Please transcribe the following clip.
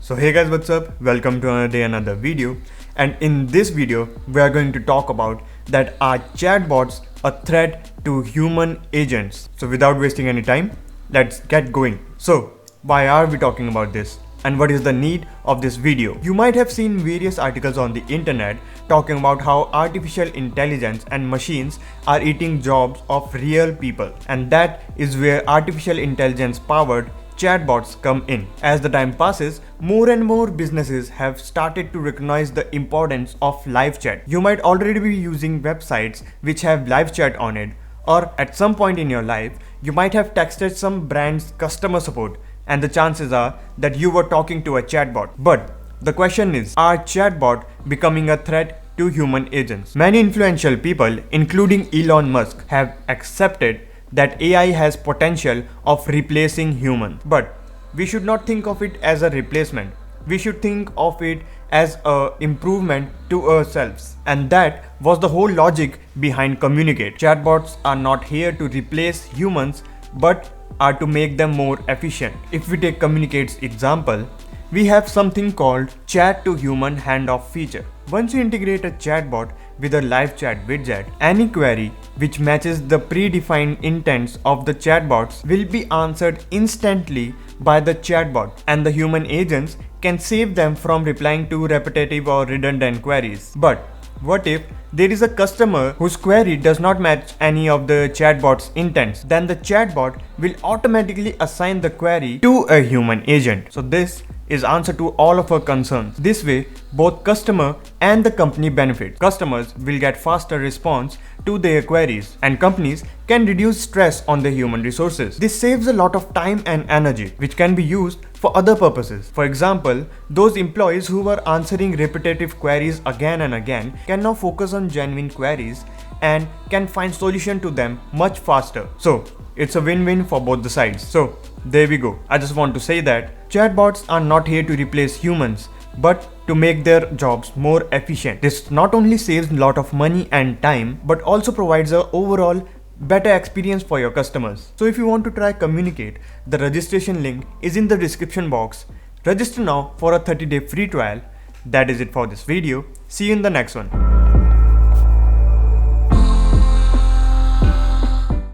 So hey guys, what's up? Welcome to another day, another video. And in this video, we are going to talk about that are chatbots a threat to human agents. So without wasting any time, let's get going. So why are we talking about this? And what is the need of this video? You might have seen various articles on the internet talking about how artificial intelligence and machines are eating jobs of real people. And that is where artificial intelligence powered chatbots come in. As the time passes, more and more businesses have started to recognize the importance of live chat. You might already be using websites which have live chat on it, or at some point in your life, you might have texted some brand's customer support, and the chances are that you were talking to a chatbot. But the question is, are chatbots becoming a threat to human agents? Many influential people, including Elon Musk, have accepted that AI has potential of replacing humans. But we should not think of it as a replacement. We should think of it as an improvement to ourselves. And that was the whole logic behind Kommunicate. Chatbots are not here to replace humans, but are to make them more efficient. If we take Kommunicate's example, we have something called chat to human handoff feature. Once you integrate a chatbot with a live chat widget, any query which matches the predefined intents of the chatbots will be answered instantly by the chatbot, and the human agents can save them from replying to repetitive or redundant queries. But what if there is a customer whose query does not match any of the chatbot's intents? Then the chatbot will automatically assign the query to a human agent. So this is answer to all of our concerns. This way, both customer and the company benefit. Customers will get faster response to their queries, and companies can reduce stress on their human resources. This saves a lot of time and energy, which can be used for other purposes. For example, those employees who were answering repetitive queries again and again can now focus on genuine queries and can find solution to them much faster. So it's a win-win for both the sides. So there we go. I just want to say that chatbots are not here to replace humans, but to make their jobs more efficient. This not only saves a lot of money and time, but also provides a overall better experience for your customers. So if you want to try Kommunicate, the registration link is in the description box. Register now for a 30-day free trial. That is it for this video. See you in the next one.